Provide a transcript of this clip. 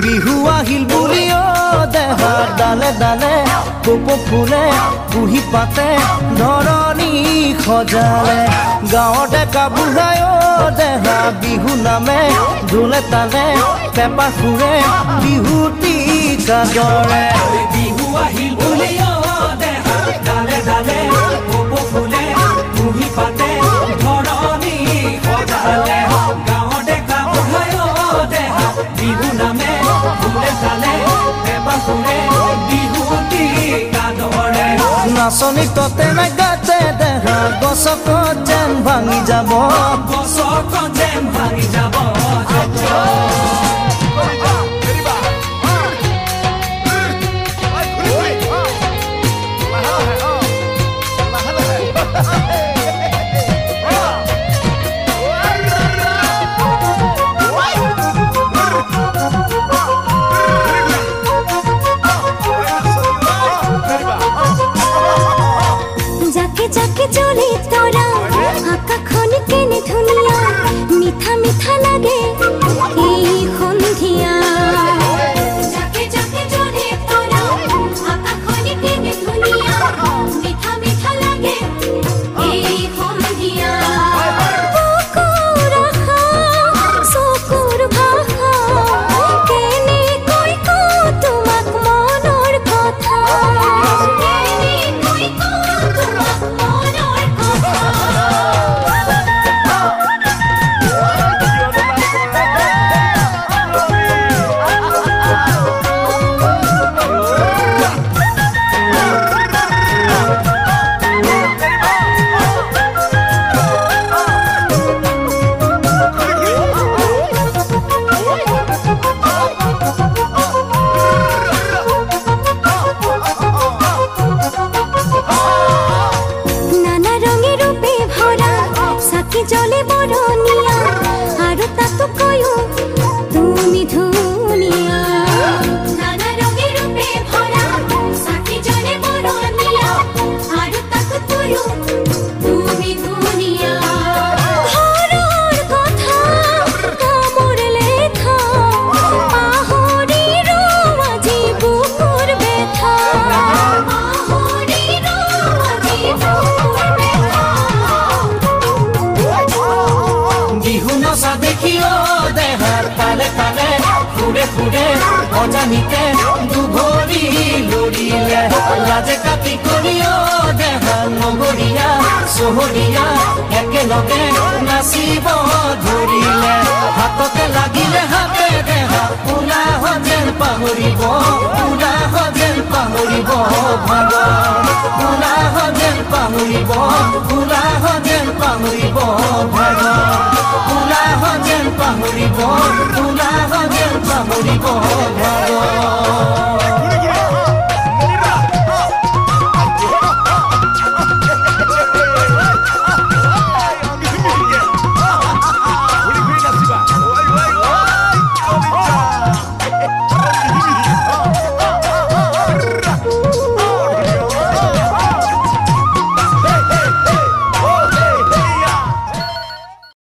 বিহু আহিল বুলিও দেহাৰ ডালে ডালে কপৌ ফুলে কুহি পাতে ধৰণী সজালে গাঁৱৰ ডেকা বুঢ়ায়ো দেহা বিহু নামে ঢোলে তালে পেপা সুৰে বিহুতি কাজৰে বিহু আহিল বুলিও দেহাৰ ডালে ডালে কপৌ ফুলে কুহি পাতে ধৰণী সজালে গাঁৱৰ ডেকা বুঢ়ায়ো দেহা বিহু নামে ঢোলে তালে পেপা সুৰে বিহুতি কাজৰে নাচনি ততে নাগাতে দেহা গছক যেন ভাঙি যাব গছক যেন ভাঙি যাব যাকে জ্বলে তোরা আকাখন কেনে ধুনিয়া মিঠা মিঠা লাগে এই সন্ধিয়া যাকে যাকে জ্বলে তোরা আকাখন কেনে ধুনিয়া মিঠা মিঠা লাগে এই সন্ধিয়া চকুৰ ভাষা কেনে কৈ তোমাক মনৰ কথা জলে বরনিয়া আর তাতো কয়ো তুমি ধুনিয়া নানা রঙে রূপে ভরা সাথী জলে বরনিয়া আর তাতো কয়ো তুমি ধুনিয়া ঘরের কথা কামর লেখা আহরি রোমাজি বুকুর ব্যথা আহরি রোমাজি বুকুর ব্যথা বিহু নচা দেখিও দেহাৰ তালে তালে ফুৰে ফুৰে অজানিতে দুভৰি লৰিলে লাজে কাটি কৰিও দেহাৰ নগৰীয়া চহৰীয়া একেলগে নাচিব ধৰিলে হাততে লাগিলে হাতে দেহা উলাহ যেন পাহৰিব উলাহ যেন পাহৰিব ভাগৰ উলাহ যেন পাহৰিব উলাহ যেন পাহৰিব